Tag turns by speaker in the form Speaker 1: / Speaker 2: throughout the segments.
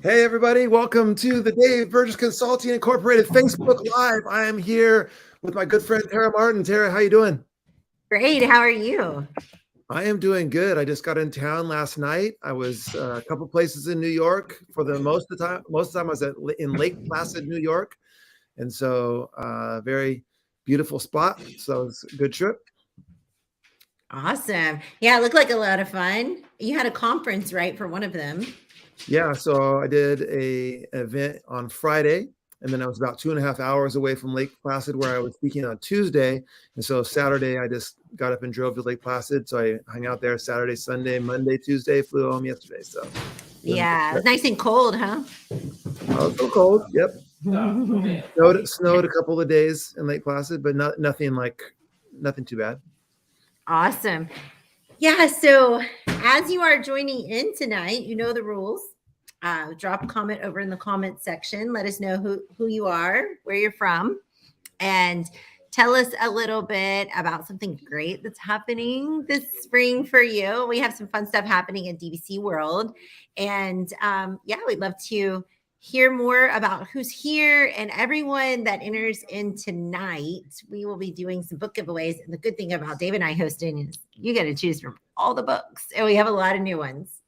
Speaker 1: Hey, everybody. Welcome to the Dave Burgess Consulting Incorporated Facebook Live. I am here with my good friend, Tara Martin. Tara, how you doing?
Speaker 2: Great. How are you?
Speaker 1: I am doing good. I just got in town last night. I was a couple places in New York for the most of the time. Most of the time I was in Lake Placid, New York. And so very beautiful spot. So it's a good trip.
Speaker 2: Awesome. Yeah, it looked like a lot of fun. You had a conference, right, for one of them?
Speaker 1: Yeah, so I did an event on Friday, and then I was about 2.5 hours away from Lake Placid where I was speaking on Tuesday. And so Saturday, I just got up and drove to Lake Placid. So I hung out there Saturday, Sunday, Monday, Tuesday, flew home yesterday. So
Speaker 2: Yeah, it was nice and cold, huh?
Speaker 1: oh, so cold. Yep. Snowed a couple of days in Lake Placid, but nothing too bad.
Speaker 2: Awesome. Yeah, so as you are joining in tonight, you know the rules. Drop a comment over in the comment section. Let us know who you are, where you're from, and tell us a little bit about something great that's happening this spring for you. We have some fun stuff happening in DBC world. And yeah, we'd love to hear more about who's here and everyone that enters in tonight. We will be doing some book giveaways. And the good thing about Dave and I hosting is you get to choose from all the books. And we have a lot of new ones.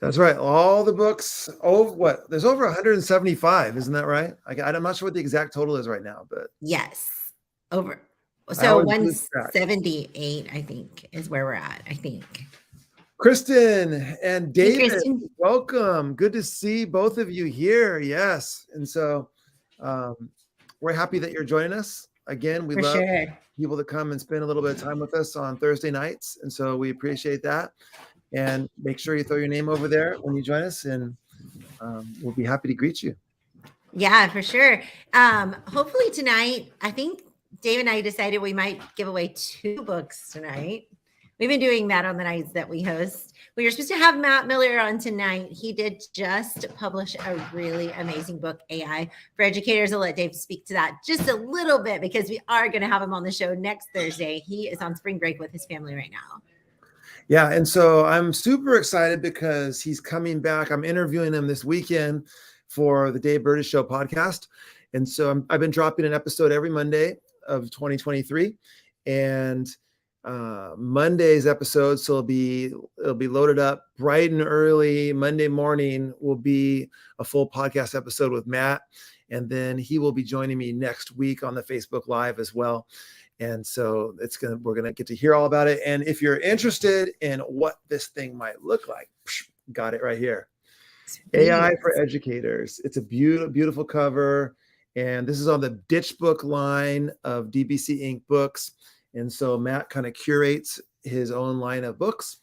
Speaker 1: That's right. All the books. Oh, what? There's over 175. Isn't that right? I'm not sure what the exact total is right now, but
Speaker 2: yes, over. So 178, I think, is where we're at. I think.
Speaker 1: Kristen and David,
Speaker 2: hey,
Speaker 1: welcome. Good to see both of you here. Yes, and so we're happy that you're joining us again. We love people to come and spend a little bit of time with us on Thursday nights, and so we appreciate that. And make sure you throw your name over there when you join us, and we'll be happy to greet you.
Speaker 2: Yeah, for sure. Hopefully tonight, I think Dave and I decided we might give away 2 books tonight. We've been doing that on the nights that we host. We were supposed to have Matt Miller on tonight. He did just publish a really amazing book, AI for Educators. I'll let Dave speak to that just a little bit because we are going to have him on the show next Thursday. He is on spring break with his family right now.
Speaker 1: Yeah, and so I'm super excited because he's coming back. I'm interviewing him this weekend for the Dave Burgess Show podcast. And so I've been dropping an episode every Monday of 2023. And Monday's episode, so it'll be loaded up bright and early. Monday morning will be a full podcast episode with Matt, and then he will be joining me next week on the Facebook Live as well. And so we're gonna get to hear all about it. And if you're interested in what this thing might look like, got it right here. AI for Educators. It's a beautiful cover, and this is on the Ditch Book line of DBC Inc. books. And so Matt kind of curates his own line of books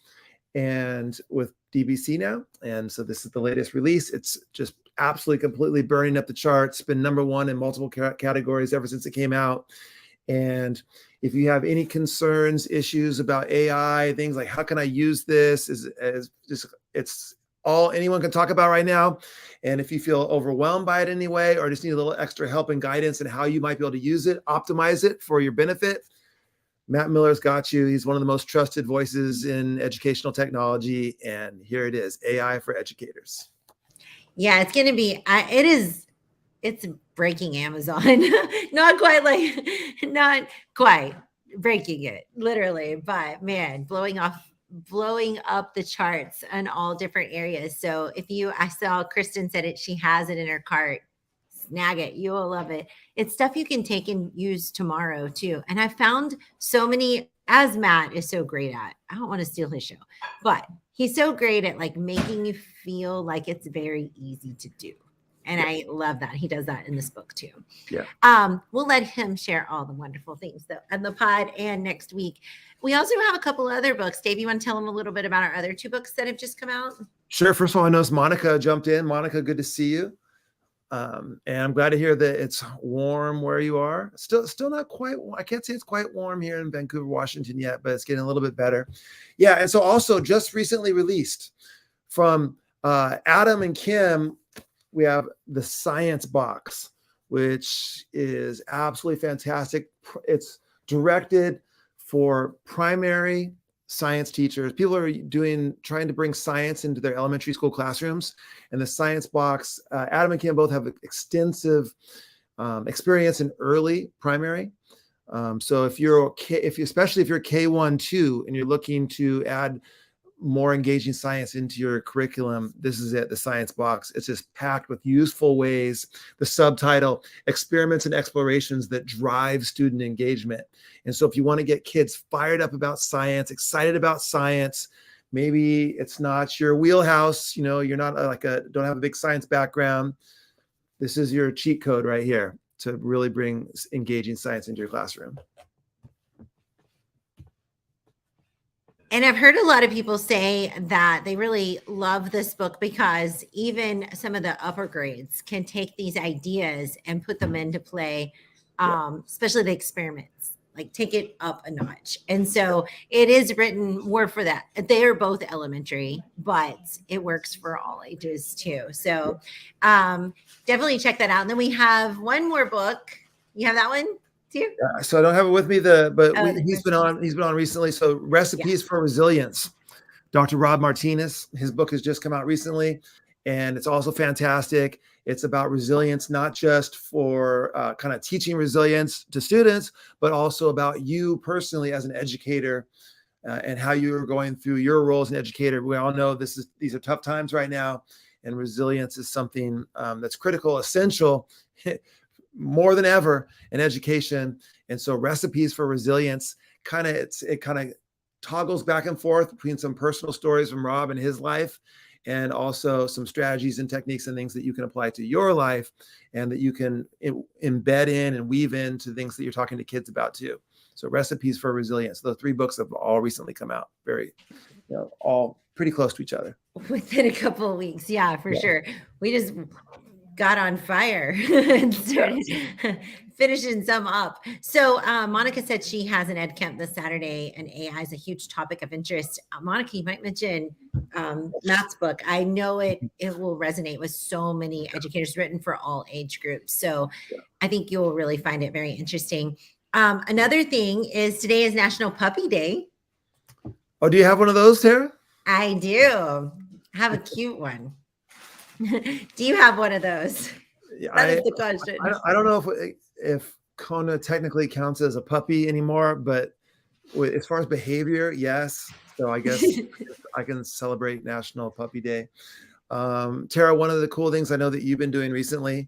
Speaker 1: and with DBC now. And so this is the latest release. It's just absolutely completely burning up the charts. It's been #1 in multiple categories ever since it came out. And if you have any concerns, issues about AI, things like how can I use this, it's all anyone can talk about right now. And if you feel overwhelmed by it anyway, or just need a little extra help and guidance and how you might be able to use it, optimize it for your benefit, Matt Miller's got you. He's one of the most trusted voices in educational technology. And here it is, AI for Educators.
Speaker 2: Yeah, it's going to be, it's breaking Amazon. not quite breaking it, literally, but man, blowing up the charts in all different areas. So I saw Kristen said it, she has it in her cart. Snag it. You will love it. It's stuff you can take and use tomorrow too. And I found so many, as Matt is so great at, I don't want to steal his show, but he's so great at like making you feel like it's very easy to do. And I love that. He does that in this book too.
Speaker 1: Yeah.
Speaker 2: We'll let him share all the wonderful things though on the pod and next week. We also have a couple other books. Dave, you want to tell them a little bit about our other 2 books that have just come out?
Speaker 1: Sure. First of all, I noticed Monica jumped in. Monica, good to see you. And I'm glad to hear that it's warm where you are. Still not quite, I can't say it's quite warm here in Vancouver, Washington yet, but it's getting a little bit better. Yeah. And so also just recently released from Adam and Kim, we have the Science Box, which is absolutely fantastic. It's directed for primary, science teachers. People are trying to bring science into their elementary school classrooms. And the science box, Adam and Kim both have extensive experience in early primary. So especially if you're K1-2 and you're looking to add more engaging science into your curriculum, this is it, the science box. It's just packed with useful ways. The subtitle, experiments and explorations that drive student engagement. And so if you want to get kids fired up about science, excited about science, maybe it's not your wheelhouse, you're not don't have a big science background, this is your cheat code right here to really bring engaging science into your classroom.
Speaker 2: And I've heard a lot of people say that they really love this book because even some of the upper grades can take these ideas and put them into play, especially the experiments, like take it up a notch. And so it is written more for that. They are both elementary, but it works for all ages too. So definitely check that out. And then we have one more book. You have that one?
Speaker 1: So I don't have it with me, he's been on recently. So Recipes for Resilience, Dr. Rob Martinez, his book has just come out recently, and it's also fantastic. It's about resilience, not just for kind of teaching resilience to students, but also about you personally as an educator and how you're going through your role as an educator. We all know these are tough times right now, and resilience is something that's critical, essential, more than ever in education. And so Recipes for Resilience it kind of toggles back and forth between some personal stories from Rob and his life, and also some strategies and techniques and things that you can apply to your life and that you can embed in and weave into things that you're talking to kids about too. So Recipes for Resilience, those 3 books have all recently come out, all pretty close to each other.
Speaker 2: Within a couple of weeks. Yeah, for sure. We just got on fire and started finishing some up. So Monica said she has an ed camp this Saturday, and AI is a huge topic of interest. Monica, you might mention Matt's book. I know it will resonate with so many educators, written for all age groups. So I think you'll really find it very interesting. Another thing is today is National Puppy Day.
Speaker 1: Oh, do you have one of those, Tara?
Speaker 2: I do. I have a cute one. Do you have one of those? That is the question.
Speaker 1: I don't know if Kona technically counts as a puppy anymore, but as far as behavior, yes. So I guess I can celebrate National Puppy Day. Tara, one of the cool things I know that you've been doing recently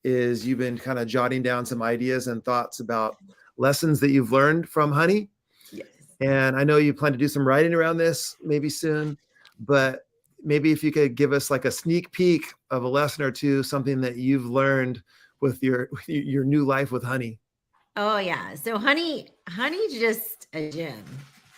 Speaker 1: is you've been kind of jotting down some ideas and thoughts about lessons that you've learned from Honey.
Speaker 2: Yes.
Speaker 1: And I know you plan to do some writing around this maybe soon, but maybe if you could give us like a sneak peek of a lesson or two, something that you've learned with your new life with Honey.
Speaker 2: Oh yeah. So Honey's just a gem.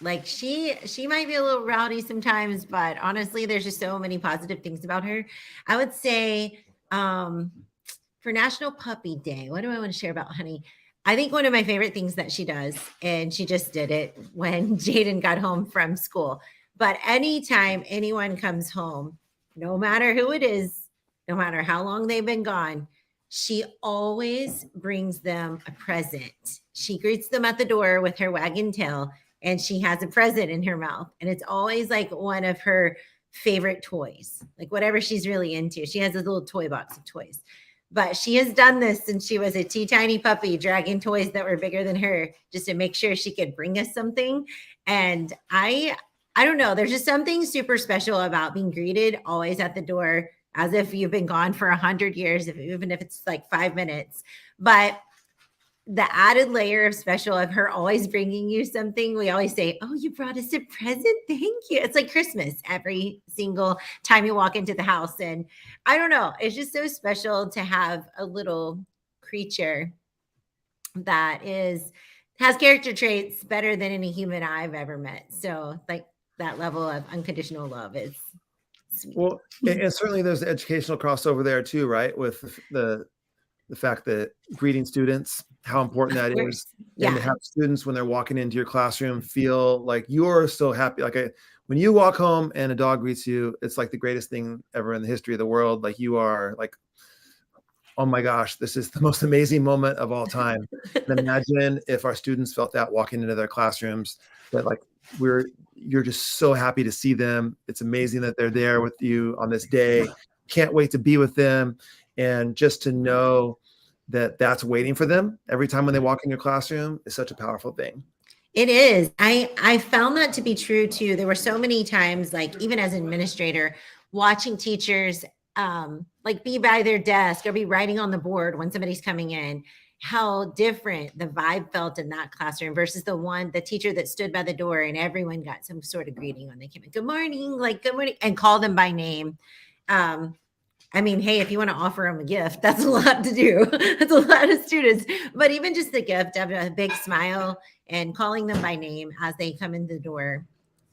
Speaker 2: Like she might be a little rowdy sometimes, but honestly, there's just so many positive things about her. I would say for National Puppy Day, what do I want to share about Honey? I think one of my favorite things that she does, and she just did it when Jaden got home from school. But anytime anyone comes home, no matter who it is, no matter how long they've been gone, she always brings them a present. She greets them at the door with her wagging tail, and she has a present in her mouth. And it's always like one of her favorite toys, like whatever she's really into. She has a little toy box of toys. But she has done this since she was a tiny puppy, dragging toys that were bigger than her just to make sure she could bring us something. And I don't know. There's just something super special about being greeted always at the door as if you've been gone for 100 years, even if it's like 5 minutes. But the added layer of special of her always bringing you something, we always say, oh, you brought us a present. Thank you. It's like Christmas every single time you walk into the house. And I don't know. It's just so special to have a little creature that has character traits better than any human I've ever met. So like that level of unconditional love is sweet.
Speaker 1: Well, and certainly there's the educational crossover there too, right? With the fact that greeting students, how important that is.
Speaker 2: Yeah.
Speaker 1: And to have students when they're walking into your classroom feel like you're so happy. Like when you walk home and a dog greets you, it's like the greatest thing ever in the history of the world. Like you are like oh my gosh, this is the most amazing moment of all time. And imagine if our students felt that walking into their classrooms, that like you're just so happy to see them. It's amazing that they're there with you on this day. Can't wait to be with them. And just to know that that's waiting for them every time when they walk in your classroom is such a powerful thing.
Speaker 2: It is. I found that to be true too. There were so many times, like even as an administrator, watching teachers like be by their desk or be writing on the board when somebody's coming in, how different the vibe felt in that classroom versus the teacher that stood by the door and everyone got some sort of greeting when they came in. Good morning, like good morning, and call them by name. I mean, hey, if you want to offer them a gift, that's a lot to do. That's a lot of students. But even just the gift of a big smile and calling them by name as they come in the door,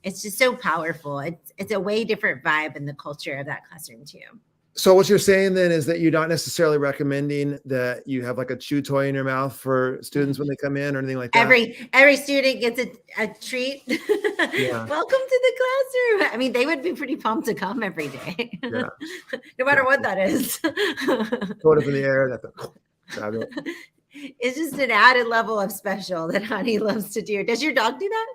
Speaker 2: it's just so powerful. It's a way different vibe in the culture of that classroom too.
Speaker 1: So what you're saying then is that you're not necessarily recommending that you have like a chew toy in your mouth for students when they come in or anything like that?
Speaker 2: Every student gets a treat.
Speaker 1: Yeah.
Speaker 2: Welcome to the classroom. I mean, they would be pretty pumped to come every day.
Speaker 1: Yeah.
Speaker 2: No matter what that is.
Speaker 1: Throw it up in the air.
Speaker 2: It's just an added level of special that Honey loves to do. Does your dog do that?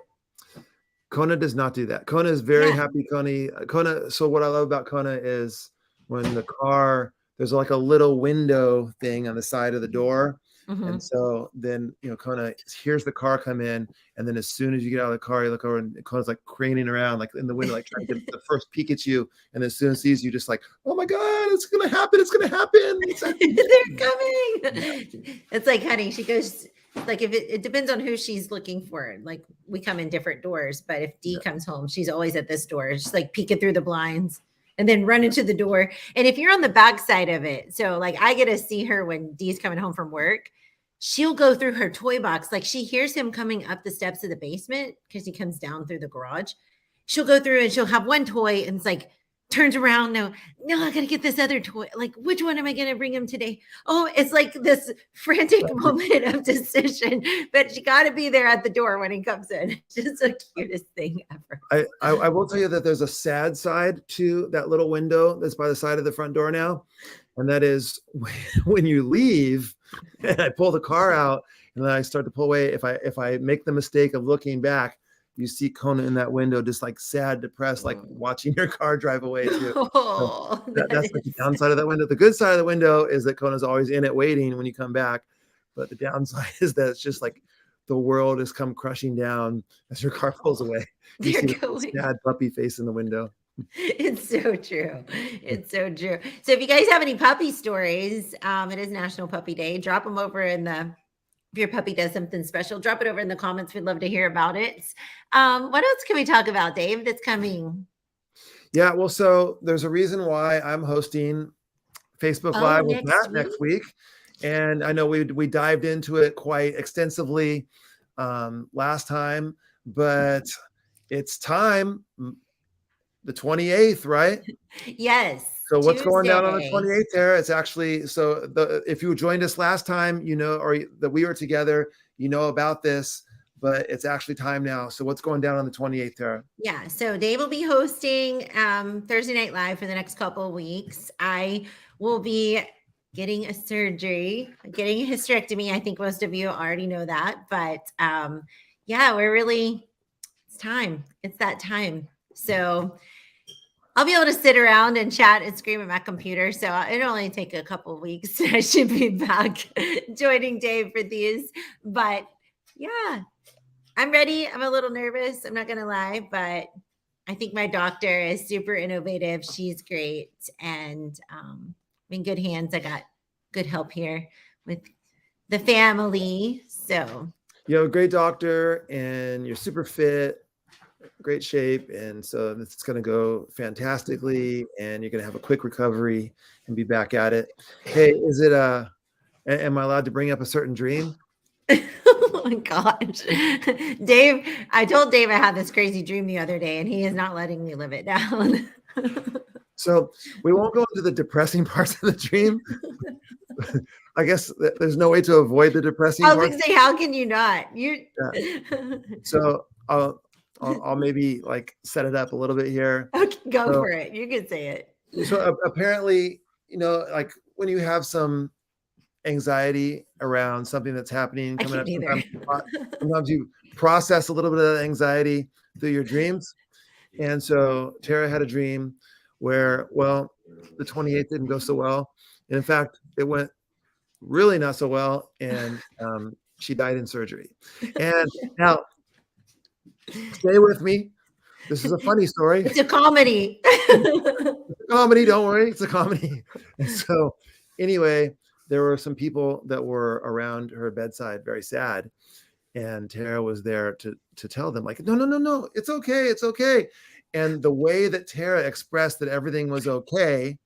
Speaker 1: Kona does not do that. Kona is very happy. Kona. So what I love about Kona is when the car, there's like a little window thing on the side of the door. Mm-hmm. And so then, Kona hears the car come in. And then as soon as you get out of the car, you look over and Kona's like craning around, like in the window, like trying to get the first peek at you. And as soon as sees you, just like, oh my God, it's going to happen. It's going to happen.
Speaker 2: They're coming. It's like, Honey, she goes, like if it depends on who she's looking for. Like we come in different doors, but if Dee comes home, she's always at this door. She's like peeking through the blinds and then run into the door. And if you're on the back side of it, so like I get to see her when Dee's coming home from work, she'll go through her toy box. Like she hears him coming up the steps of the basement because he comes down through the garage. She'll go through and she'll have one toy and it's like, turns around. No, I gotta get this other toy. Like, which one am I gonna bring him today? Oh, it's like this frantic moment of decision, but she gotta be there at the door when he comes in. It's just the cutest thing ever.
Speaker 1: I will tell you that there's a sad side to that little window that's by the side of the front door now. And that is when you leave and I pull the car out and then I start to pull away. If I make the mistake of looking back, you see Kona in that window, just like sad, depressed, like watching your car drive away too.
Speaker 2: Oh,
Speaker 1: so that's like the downside of that window. The good side of the window is that Kona's always in it waiting when you come back. But the downside is that it's just like the world has come crushing down as your car pulls away. You see the sad puppy face in the window.
Speaker 2: It's so true. It's so true. So if you guys have any puppy stories, it is National Puppy Day. Drop them over if your puppy does something special, drop it over in the comments. We'd love to hear about it. What else can we talk about, Dave, that's coming?
Speaker 1: Yeah, well, so there's a reason why I'm hosting Facebook Live with Matt next week. And I know we dived into it quite extensively last time, but it's time, the 28th, right?
Speaker 2: Yes.
Speaker 1: So what's going down on the 28th there? It's actually, if you joined us last time, or that we were together, about this, but it's actually time now. So what's going down on the 28th, Tara?
Speaker 2: Yeah. So Dave will be hosting Thursday Night Live for the next couple of weeks. I will be getting a surgery, getting a hysterectomy. I think most of you already know that, but it's time. It's that time. So I'll be able to sit around and chat and scream at my computer. So it'll only take a couple of weeks. I should be back joining Dave for these. But yeah, I'm ready. I'm a little nervous. I'm not going to lie, but I think my doctor is super innovative. She's great. And I'm in good hands. I got good help here with the family. So
Speaker 1: you have a great doctor and you're super fit. Great shape, and so it's going to go fantastically, and you're going to have a quick recovery and be back at it. Hey, am I allowed to bring up a certain dream?
Speaker 2: Oh my gosh, Dave, I told Dave I had this crazy dream the other day and he is not letting me live it down.
Speaker 1: So we won't go into the depressing parts of the dream. I guess there's no way to avoid the depressing
Speaker 2: I
Speaker 1: parts.
Speaker 2: was going to say, how can you not?
Speaker 1: So I'll maybe like set it up a little bit here.
Speaker 2: Okay, go for it. You can say it.
Speaker 1: So apparently, like when you have some anxiety around something that's happening
Speaker 2: I
Speaker 1: coming
Speaker 2: can't
Speaker 1: up.
Speaker 2: either.
Speaker 1: Sometimes you process a little bit of that anxiety through your dreams. And so Tara had a dream where, well, the 28th didn't go so well. And in fact, it went really not so well. And she died in surgery. And now, stay with me. This is a funny story.
Speaker 2: It's a comedy.
Speaker 1: Comedy, don't worry. It's a comedy. And so anyway, there were some people that were around her bedside, very sad. And Tara was there to tell them, like, no, it's okay. It's okay. And the way that Tara expressed that everything was okay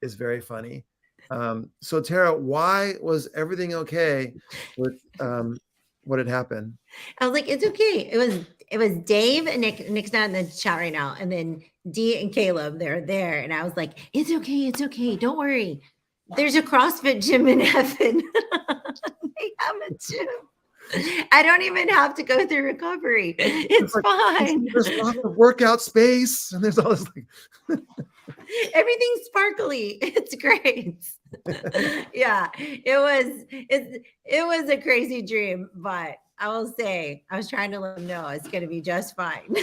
Speaker 1: is very funny. So Tara, why was everything okay with what had happened?
Speaker 2: I was like, it's okay. It was Dave and Nick. Nick's not in the chat right now. And then Dee and Caleb, they're there. And I was like, it's okay. It's okay. Don't worry. There's a CrossFit gym in heaven. They have a gym. I don't even have to go through recovery. It's like, fine.
Speaker 1: There's lots of workout space, and there's all this like
Speaker 2: everything's sparkly. It's great. Yeah, it was a crazy dream, but I will say I was trying to let them know it's going to be just fine.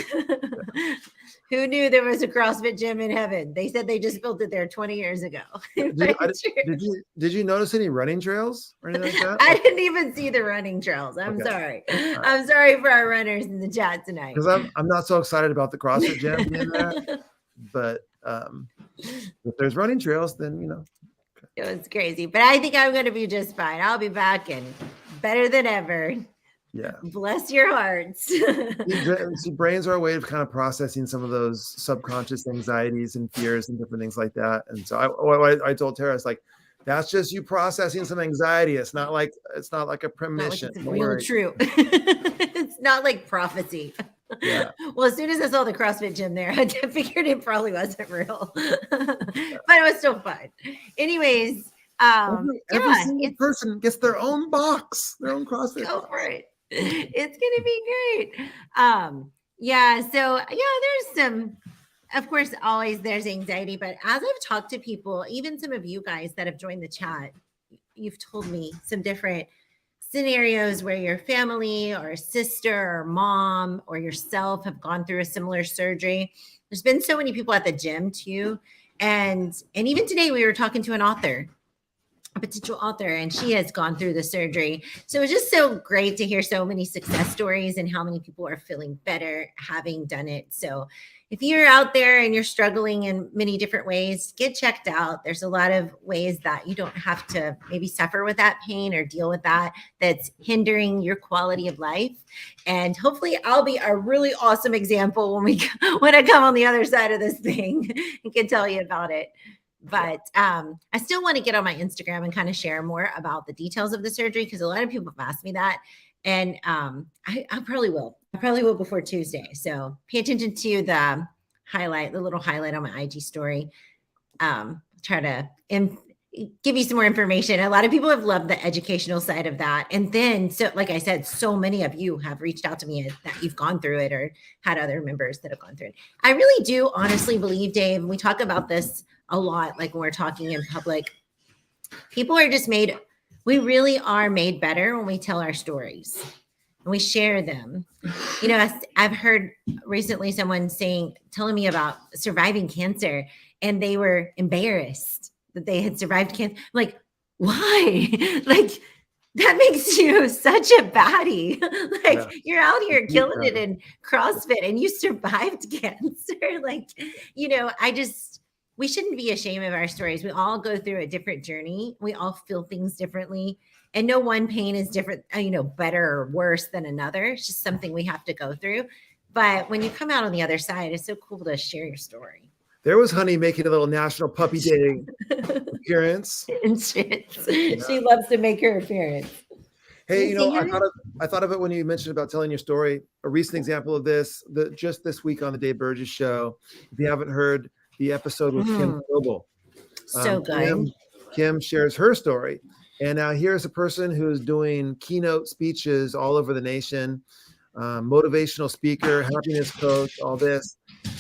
Speaker 2: Who knew there was a CrossFit gym in heaven? They said they just built it there 20 years ago.
Speaker 1: Did you notice any running trails or anything like that?
Speaker 2: I didn't even see the running trails. I'm sorry. Right. I'm sorry for our runners in the chat tonight.
Speaker 1: Because I'm not so excited about the CrossFit gym being there. But if there's running trails, then
Speaker 2: it was crazy. But I think I'm going to be just fine. I'll be back and better than ever.
Speaker 1: Yeah.
Speaker 2: Bless your hearts.
Speaker 1: See, brains are a way of kind of processing some of those subconscious anxieties and fears and different things like that. And so I told Tara, it's like, that's just you processing some anxiety. It's not like a premonition.
Speaker 2: Not like it's real true. It's not like prophecy.
Speaker 1: Yeah.
Speaker 2: Well, as soon as I saw the CrossFit gym there, I figured it probably wasn't real, but it was still fun. Anyways,
Speaker 1: every single person gets their own box, their own CrossFit.
Speaker 2: Go for it. It's gonna be great. Yeah. So there's some, of course, always there's anxiety, but as I've talked to people, even some of you guys that have joined the chat, you've told me some different scenarios where your family or a sister or mom or yourself have gone through a similar surgery. There's been so many people at the gym too. And even today we were talking to an author, a potential author, and she has gone through the surgery. So it's just so great to hear so many success stories and how many people are feeling better having done it. So if you're out there and you're struggling in many different ways, get checked out. There's a lot of ways that you don't have to maybe suffer with that pain or deal with that's hindering your quality of life. And hopefully I'll be a really awesome example when I come on the other side of this thing and can tell you about it. But I still want to get on my Instagram and kind of share more about the details of the surgery, because a lot of people have asked me that. And I probably will. I probably will before Tuesday. So pay attention to the little highlight on my IG story. Try to give you some more information. A lot of people have loved the educational side of that. And then, so like I said, so many of you have reached out to me that you've gone through it or had other members that have gone through it. I really do honestly believe, Dave, we talk about this a lot, like when we're talking in public, people are just we really are made better when we tell our stories and we share them. I've heard recently someone telling me about surviving cancer, and they were embarrassed that they had survived cancer. I'm like, why? Like, that makes you such a baddie. You're out here killing it in CrossFit and you survived cancer. We shouldn't be ashamed of our stories. We all go through a different journey. We all feel things differently. And no one pain is different, better or worse than another. It's just something we have to go through. But when you come out on the other side, it's so cool to share your story.
Speaker 1: There was Honey making a little National Puppy Day appearance.
Speaker 2: And she loves to make her appearance.
Speaker 1: Hey, I thought of it when you mentioned about telling your story. A recent example of this, just this week on the Dave Burgess Show. If you haven't heard the episode with Kim Noble.
Speaker 2: So good.
Speaker 1: Kim shares her story. And now here's a person who's doing keynote speeches all over the nation, motivational speaker, happiness coach, all this.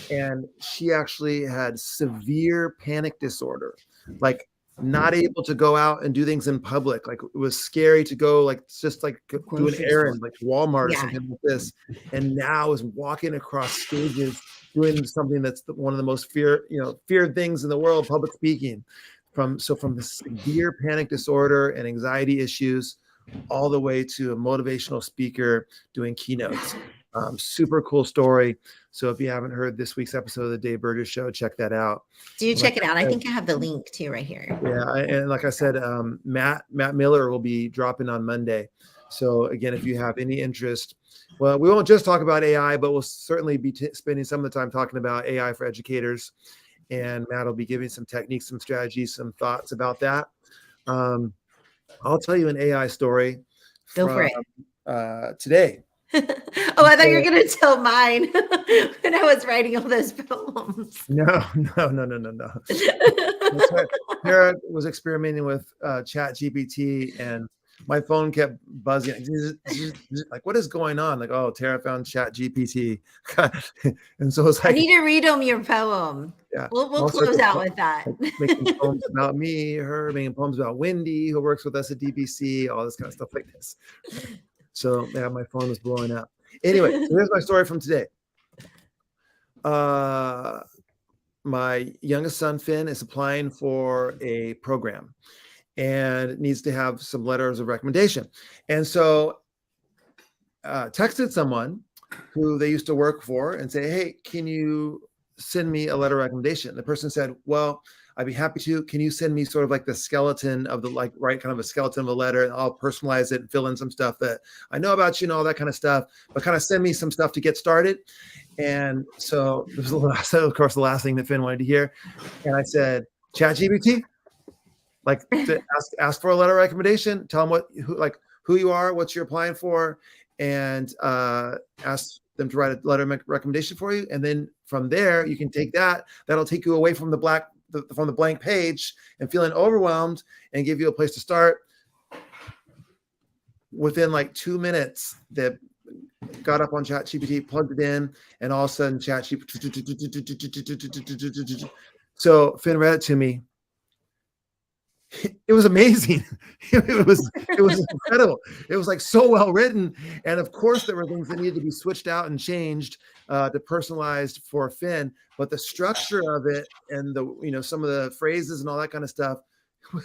Speaker 1: And she actually had severe panic disorder, like not able to go out and do things in public. Like it was scary to go, like just like do an
Speaker 2: Grocery
Speaker 1: errand,
Speaker 2: store.
Speaker 1: like Walmart or
Speaker 2: Yeah.
Speaker 1: something like this. And now is walking across stages, doing something that's one of the most feared things in the world, public speaking. From the severe panic disorder and anxiety issues, all the way to a motivational speaker doing keynotes. Super cool story. So if you haven't heard this week's episode of the Dave Burgess Show, check that out.
Speaker 2: Do check it out. I think I have the link too right here.
Speaker 1: Yeah, and like I said, Matt Miller will be dropping on Monday. So again, if you have any interest, well, we won't just talk about AI, but we'll certainly be spending some of the time talking about AI for educators. And Matt will be giving some techniques, some strategies, some thoughts about that. I'll tell you an AI story.
Speaker 2: Go for it.
Speaker 1: Today.
Speaker 2: Oh, I thought you were going to tell mine when I was writing all those poems.
Speaker 1: No. Tara was experimenting with ChatGPT, and my phone kept buzzing. Like, what is going on? Like, oh, Tara found ChatGPT. And so it's like,
Speaker 2: I need to read them your poem. Yeah, we'll close out with that.
Speaker 1: Making poems about me, her, making poems about Wendy, who works with us at DBC, all this kind of stuff like this. So yeah, my phone was blowing up. Anyway, so here's my story from today. My youngest son, Finn, is applying for a program and needs to have some letters of recommendation. And so texted someone who they used to work for and say, hey, can you send me a letter of recommendation? The person said, well, I'd be happy to. Can you send me sort of like the skeleton of the, like, right, kind of a skeleton of a letter, and I'll personalize it and fill in some stuff that I know about you and all that kind of stuff, but kind of send me some stuff to get started. And so this was, of course, the last thing that Finn wanted to hear. And I said, ChatGPT, like, to ask for a letter of recommendation, tell them who you are, what you're applying for, and ask them to write a letter of recommendation for you. And then from there, you can take that. That'll take you away from the blank page and feeling overwhelmed, and give you a place to start. Within like 2 minutes, that got up on ChatGPT, plugged it in, and all of a sudden ChatGPT. So Finn read it to me. It was amazing. It was incredible. It was like so well written. And of course there were things that needed to be switched out and changed to personalized for Finn, but the structure of it and some of the phrases and all that kind of stuff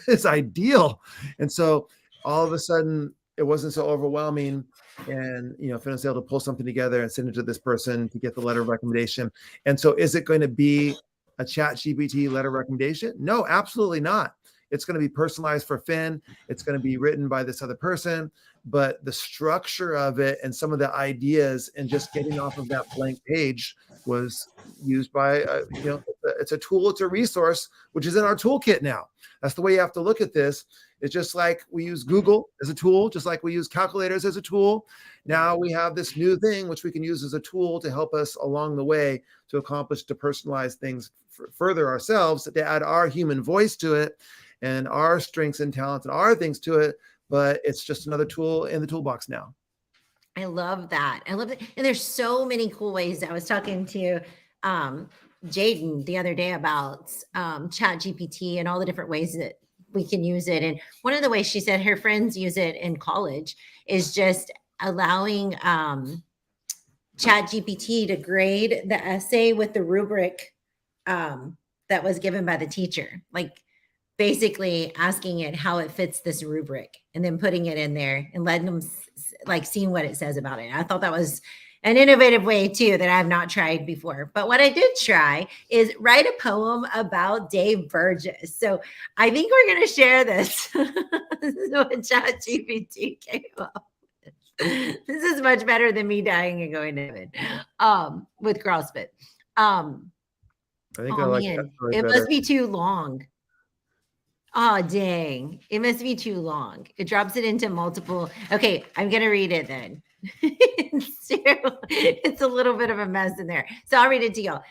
Speaker 1: was ideal. And so all of a sudden it wasn't so overwhelming, and Finn was able to pull something together and send it to this person to get the letter of recommendation. And so is it going to be a ChatGPT letter of recommendation? No, absolutely not. It's going to be personalized for Finn. It's going to be written by this other person, but the structure of it and some of the ideas and just getting off of that blank page was used by, it's a tool, it's a resource, which is in our toolkit now. That's the way you have to look at this. It's just like we use Google as a tool, just like we use calculators as a tool. Now we have this new thing, which we can use as a tool to help us along the way to accomplish, to personalize things further ourselves, to add our human voice to it and our strengths and talents and our things to it. But it's just another tool in the toolbox now.
Speaker 2: I love that. I love it. And there's so many cool ways. I was talking to Jaden the other day about ChatGPT and all the different ways that we can use it. And one of the ways she said her friends use it in college is just allowing ChatGPT to grade the essay with the rubric that was given by the teacher. Like, basically asking it how it fits this rubric and then putting it in there and letting them seeing what it says about it. I thought that was an innovative way too that I've not tried before. But what I did try is write a poem about Dave Burgess. So I think we're going to share this. This is what ChatGPT came up with. This is much better than me dying and going to heaven with CrossFit.
Speaker 1: I think I like that.
Speaker 2: It must be too long. Oh, dang. It must be too long. It drops it into multiple. Okay, I'm going to read it then. It's a little bit of a mess in there. So I'll read it to y'all.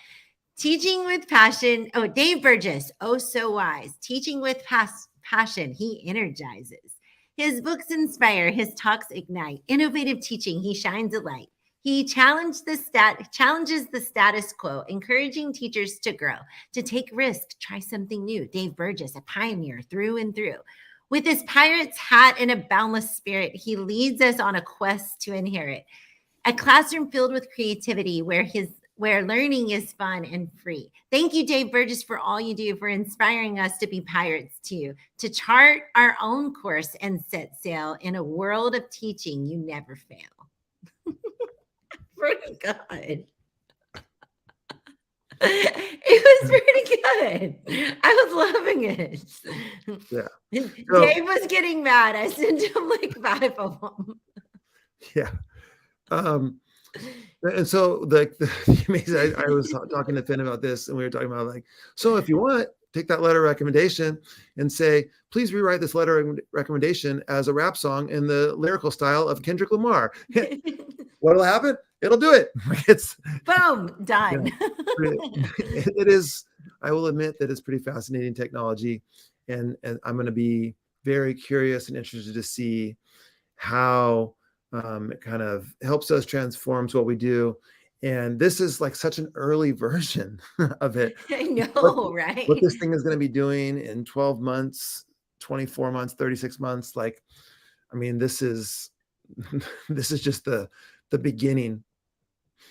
Speaker 2: Teaching with passion. Oh, Dave Burgess. Oh, so wise. Teaching with passion. He energizes. His books inspire. His talks ignite. Innovative teaching. He shines a light. He challenges the status quo, encouraging teachers to grow, to take risks, try something new. Dave Burgess, a pioneer through and through. With his pirate's hat and a boundless spirit, he leads us on a quest to inherit a classroom filled with creativity where learning is fun and free. Thank you, Dave Burgess, for all you do, for inspiring us to be pirates too, to chart our own course and set sail in a world of teaching you never fail. Pretty good. It was pretty good. I was loving it.
Speaker 1: Yeah.
Speaker 2: Dave was getting mad. I sent him like 5 of them.
Speaker 1: Yeah. And so I was talking to Finn about this, and we were talking about like, so if you want, take that letter of recommendation and say, please rewrite this letter of recommendation as a rap song in the lyrical style of Kendrick Lamar. What'll happen? It'll do it. It's
Speaker 2: boom, done.
Speaker 1: Yeah, it is. I will admit that it's pretty fascinating technology, and I'm going to be very curious and interested to see how it kind of helps us transforms what we do. And this is like such an early version of it.
Speaker 2: I know, right?
Speaker 1: What this thing is going to be doing in 12 months, 24 months, 36 months. Like, I mean, this is just the beginning.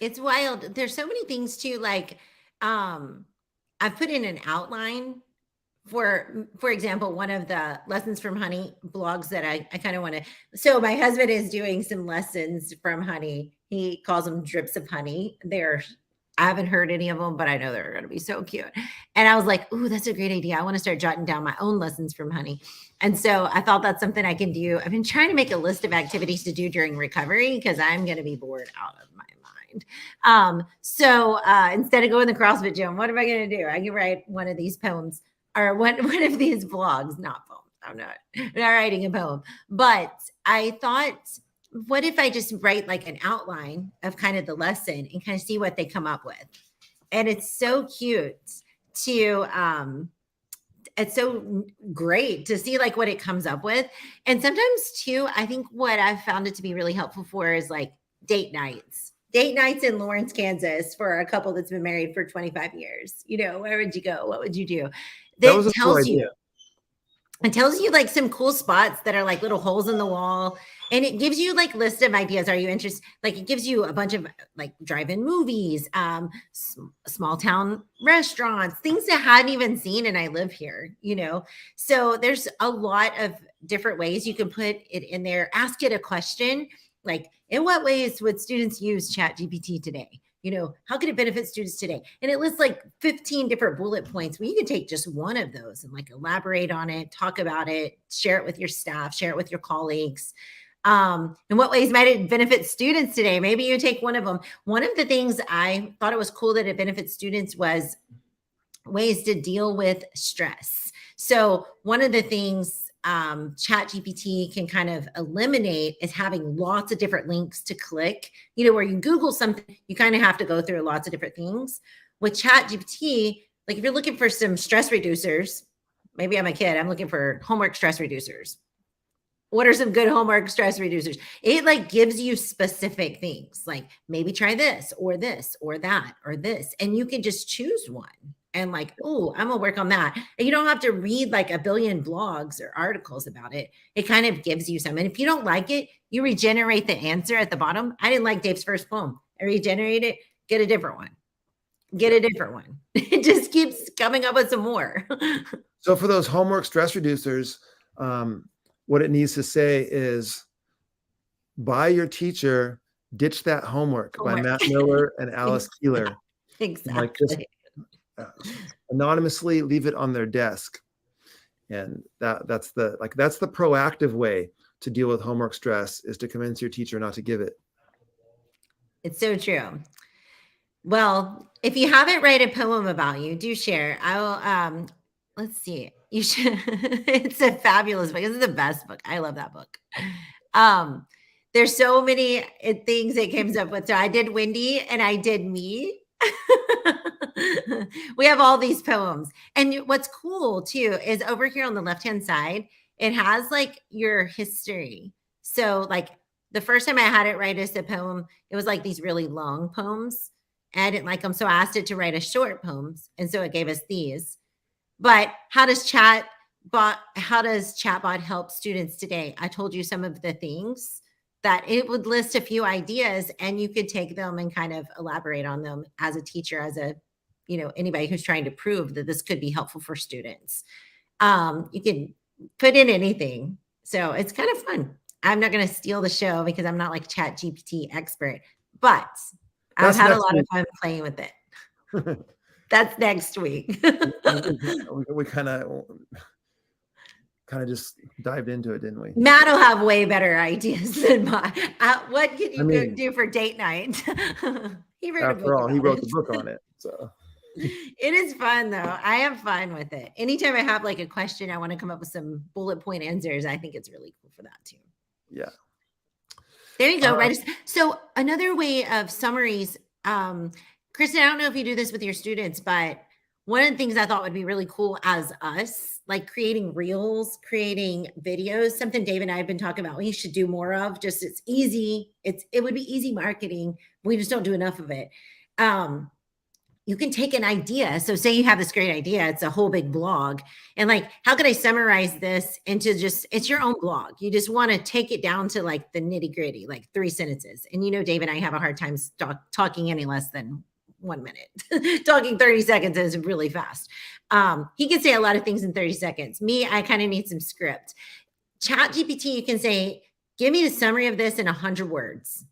Speaker 2: It's wild. There's so many things too. Like, I've put in an outline for example, one of the Lessons from Honey blogs that I kind of want to. So my husband is doing some lessons from Honey. He calls them drips of honey. I haven't heard any of them, but I know they're going to be so cute. And I was like, ooh, that's a great idea. I want to start jotting down my own lessons from Honey. And so I thought that's something I can do. I've been trying to make a list of activities to do during recovery because I'm going to be bored out of my mind. So instead of going to the CrossFit gym, what am I going to do? I can write one of these poems or one of these blogs, not poems. I'm not writing a poem, but I thought, what if I just write like an outline of kind of the lesson and kind of see what they come up with? And it's so cute to, it's so great to see like what it comes up with. And sometimes too, I think what I've found it to be really helpful for is like date nights in Lawrence, Kansas for a couple that's been married for 25 years. You know, where would you go? What would you do?
Speaker 1: That was a cool idea.
Speaker 2: It tells you like some cool spots that are like little holes in the wall. And it gives you like list of ideas. Are you interested? Like it gives you a bunch of like drive-in movies, small town restaurants, things I hadn't even seen. And I live here, you know? So there's a lot of different ways you can put it in there. Ask it a question. Like, in what ways would students use ChatGPT today? You know, how could it benefit students today? And it lists like 15 different bullet points where you can take just one of those and like elaborate on it, talk about it, share it with your staff, share it with your colleagues. In what ways might it benefit students today? Maybe you take one of them. One of the things I thought it was cool that it benefits students was ways to deal with stress. So one of the things ChatGPT can kind of eliminate is having lots of different links to click. You know, where you Google something, you kind of have to go through lots of different things. With ChatGPT, like if you're looking for some stress reducers, maybe I'm a kid, I'm looking for homework stress reducers. What are some good homework stress reducers? It like gives you specific things, like maybe try this or that or this, and you can just choose one. And like, oh, I'm gonna work on that. And you don't have to read like a billion blogs or articles about it. It kind of gives you some. And if you don't like it, you regenerate the answer at the bottom. I didn't like Dave's first poem. I regenerate it, get a different one. Get a different one. It just keeps coming up with some more.
Speaker 1: So for those homework stress reducers, what it needs to say is, by your teacher, ditch that homework. By Matt Miller and Alice Keeler.
Speaker 2: Exactly.
Speaker 1: Like just anonymously leave it on their desk. And that's the proactive way to deal with homework stress, is to convince your teacher not to give it.
Speaker 2: It's so true. Well, if you haven't read a poem about you, do share. I'll let's see. You should. It's a fabulous book. It's the best book. I love that book. There's so many things it comes up with. So I did Wendy and I did me. We have all these poems. And what's cool too is over here on the left-hand side, it has like your history. So like the first time I had it write us a poem, it was like these really long poems. And I didn't like them. So I asked it to write us short poems. And so it gave us these. But how does chatbot help students today? I told you some of the things that it would list a few ideas, and you could take them and kind of elaborate on them as a teacher, as a, anybody who's trying to prove that this could be helpful for students. You can put in anything. So it's kind of fun. I'm not going to steal the show because I'm not like Chat GPT expert, but I've had a lot of fun playing with it. That's next week.
Speaker 1: we kind of just dived into it, didn't we?
Speaker 2: Matt will have way better ideas than mine. What can you do for date night? He wrote
Speaker 1: the book on it. So
Speaker 2: it is fun though. I have fun with it. Anytime I have like a question, I want to come up with some bullet point answers. I think it's really cool for that too.
Speaker 1: Yeah.
Speaker 2: There you go. Right. So another way of summaries, Kristen, I don't know if you do this with your students, but one of the things I thought would be really cool as us, like creating reels, creating videos, something Dave and I have been talking about, we should do more of. Just it's easy. It would be easy marketing. We just don't do enough of it. You can take an idea. So say you have this great idea, it's a whole big blog. And like, how can I summarize this into it's your own blog. You just want to take it down to like the nitty gritty, like 3 sentences. And Dave and I have a hard time talking any less than 1 minute. Talking 30 seconds is really fast. He can say a lot of things in 30 seconds. Me, I kind of need some script. Chat GPT, you can say, give me the summary of this in 100 words.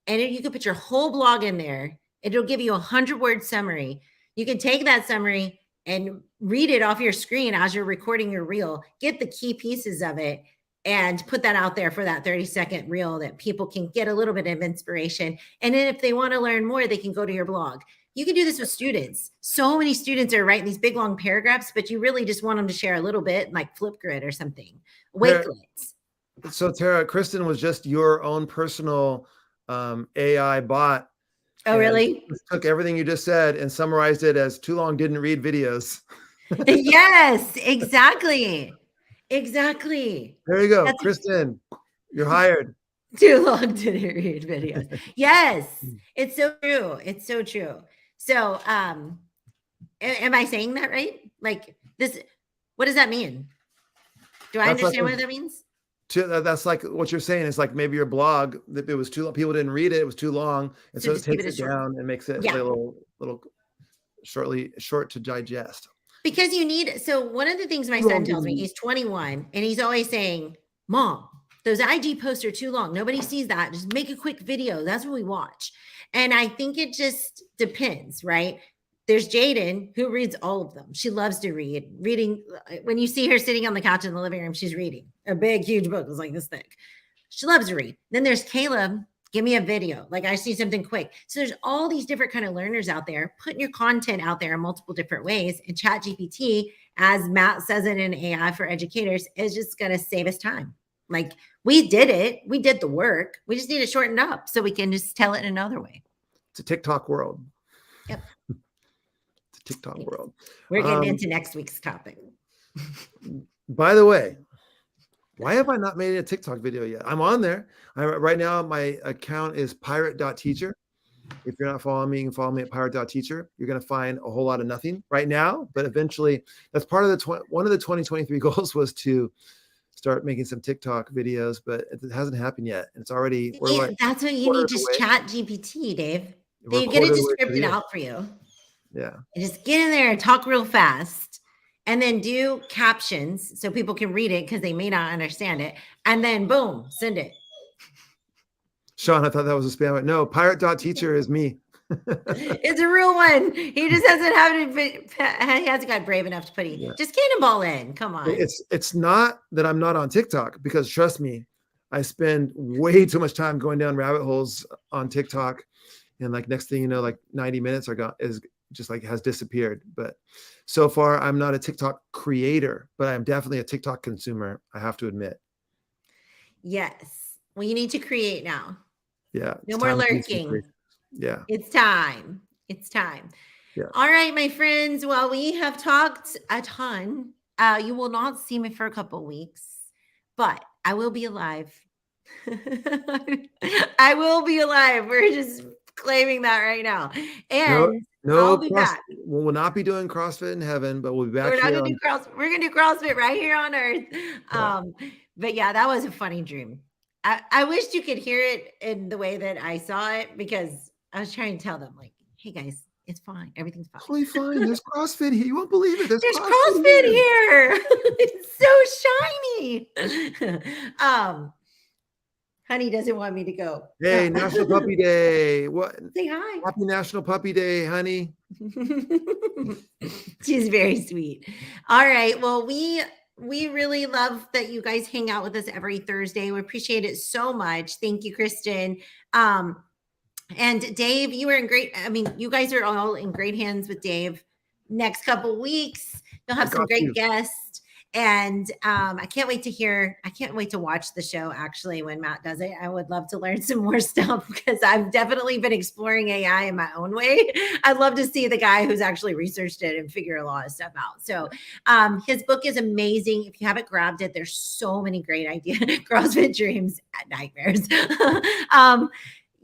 Speaker 2: And you can put your whole blog in there. It'll give you 100-word summary. You can take that summary and read it off your screen as you're recording your reel, get the key pieces of it, and put that out there for that 30-second reel that people can get a little bit of inspiration. And then if they want to learn more, they can go to your blog. You can do this with students. So many students are writing these big, long paragraphs, but you really just want them to share a little bit, like Flipgrid or something. Wakelets.
Speaker 1: So Tara, Kristen was just your own personal AI bot.
Speaker 2: Oh, really?
Speaker 1: Took everything you just said and summarized it as too long, didn't read videos.
Speaker 2: Yes, exactly. Exactly.
Speaker 1: There you go. Kristen, you're hired.
Speaker 2: Too long, didn't read videos. Yes, it's so true. It's so true. So, am I saying that right? Like this, what does that mean? Do I understand what that means?
Speaker 1: That's like what you're saying. It's like maybe your blog, that it was too long, people didn't read it, it was too long, and so it takes it down and makes it a little short to digest.
Speaker 2: Because so one of the things my son tells me, he's 21, and he's always saying, Mom, those IG posts are too long. Nobody sees that. Just make a quick video. That's what we watch. And I think it just depends, right? There's Jaden who reads all of them. She loves to read. Reading, when you see her sitting on the couch in the living room, she's reading a big, huge book. It's like this thick. She loves to read. Then there's Caleb. Give me a video. Like I see something quick. So there's all these different kind of learners out there, putting your content out there in multiple different ways. And Chat GPT, as Matt says it in AI for Educators, is just going to save us time. Like we did it. We did the work. We just need it shortened up so we can just tell it in another way.
Speaker 1: It's a TikTok world.
Speaker 2: Yep.
Speaker 1: TikTok world.
Speaker 2: We're getting into next week's topic.
Speaker 1: By the way, why have I not made a TikTok video yet? I'm on there. Right now, my account is pirate.teacher. If you're not following me, you can follow me at pirate.teacher. You're going to find a whole lot of nothing right now, but eventually, that's part of one of the 2023 goals was to start making some TikTok videos, but it hasn't happened yet. It's already.
Speaker 2: That's what you need, just Chat GPT, Dave. They get it just scripted out for you.
Speaker 1: Yeah.
Speaker 2: And just get in there and talk real fast, and then do captions so people can read it because they may not understand it. And then boom, send it.
Speaker 1: Sean, I thought that was a spam. No, pirate.teacher is me.
Speaker 2: It's a real one. He just he hasn't got brave enough to put it. Yeah. Just cannonball in. Come on.
Speaker 1: It's not that I'm not on TikTok, because trust me, I spend way too much time going down rabbit holes on TikTok. And like next thing you know, like 90 minutes has disappeared. But so far, I'm not a TikTok creator, but I'm definitely a TikTok consumer, I have to admit.
Speaker 2: Yes. Well, you need to create now.
Speaker 1: Yeah.
Speaker 2: No more lurking.
Speaker 1: Yeah.
Speaker 2: It's time. It's time.
Speaker 1: Yeah.
Speaker 2: All right, my friends. Well, we have talked a ton. You will not see me for a couple of weeks, but I will be alive. I will be alive. We're just claiming that right now.
Speaker 1: No,
Speaker 2: And
Speaker 1: no
Speaker 2: I'll be
Speaker 1: cross.
Speaker 2: back.
Speaker 1: We will not be doing CrossFit in heaven, but we'll be back
Speaker 2: We're not
Speaker 1: here
Speaker 2: gonna do
Speaker 1: on.
Speaker 2: we're gonna do CrossFit right here on earth.
Speaker 1: Yeah.
Speaker 2: But yeah, that was a funny dream. I wished you could hear it in the way that I saw it because I was trying to tell them, like, hey guys, it's fine. Everything's fine.
Speaker 1: Totally fine. There's CrossFit here. You won't believe it. There's
Speaker 2: There's
Speaker 1: CrossFit
Speaker 2: CrossFit
Speaker 1: here.
Speaker 2: here. It's so shiny. Honey doesn't want me to go.
Speaker 1: Hey, National Puppy Day. What?
Speaker 2: Say hi.
Speaker 1: Happy National Puppy Day, honey.
Speaker 2: She's very sweet. All right. Well, we really love that you guys hang out with us every Thursday. We appreciate it so much. Thank you, Kristen. And Dave, you were in great. I mean, you guys are all in great hands with Dave. Next couple weeks, you'll have some great guests. And I can't wait to watch the show actually when Matt does it. I would love to learn some more stuff because I've definitely been exploring AI in my own way. I'd love to see the guy who's actually researched it and figure a lot of stuff out. So his book is amazing. If you haven't grabbed it, there's so many great ideas. CrossFit Dreams and Nightmares.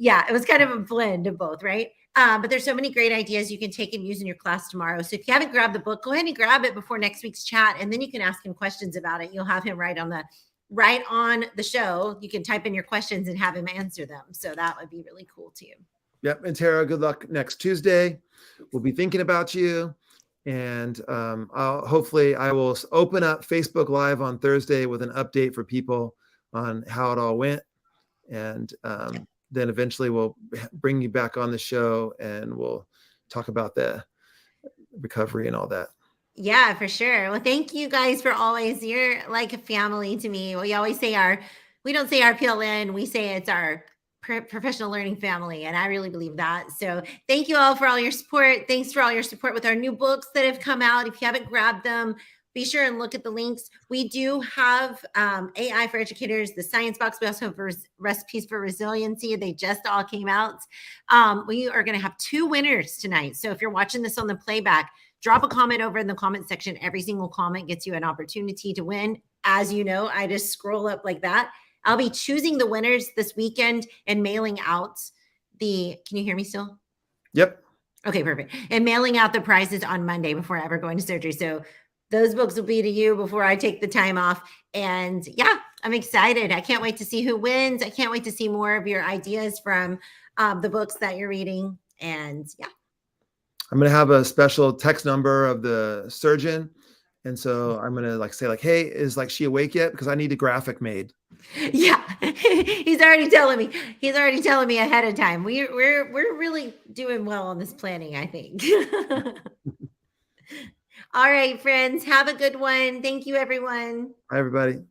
Speaker 2: Yeah, it was kind of a blend of both, right? But there's so many great ideas you can take and use in your class tomorrow. So if you haven't grabbed the book, go ahead and grab it before next week's chat, and then you can ask him questions about it. You'll have him right on the show. You can type in your questions and have him answer them. So that would be really cool too.
Speaker 1: Yep. And Tara, good luck next Tuesday. We'll be thinking about you. And hopefully I will open up Facebook Live on Thursday with an update for people on how it all went. And then eventually we'll bring you back on the show and we'll talk about the recovery and all that.
Speaker 2: Yeah, for sure. Well, thank you guys for always, you're like a family to me. We always say we don't say our PLN, we say it's our professional learning family. And I really believe that. So thank you all for all your support. Thanks for all your support with our new books that have come out. If you haven't grabbed them, be sure and look at the links. We do have AI for Educators, the Science Box. We also have Recipes for Resiliency. They just all came out. We are going to have 2 winners tonight. So if you're watching this on the playback, drop a comment over in the comment section. Every single comment gets you an opportunity to win. As you know, I just scroll up like that. I'll be choosing the winners this weekend and mailing out can you hear me still?
Speaker 1: Yep.
Speaker 2: Okay, perfect. And mailing out the prizes on Monday before I ever go into surgery. So those books will be to you before I take the time off. And yeah, I'm excited. I can't wait to see who wins. I can't wait to see more of your ideas from the books that you're reading. And yeah.
Speaker 1: I'm going to have a special text number of the surgeon. And so I'm going to say hey, is she awake yet? Because I need a graphic made.
Speaker 2: Yeah. He's already telling me ahead of time. We're really doing well on this planning, I think. All right, friends, have a good one. Thank you, everyone.
Speaker 1: Bye, everybody.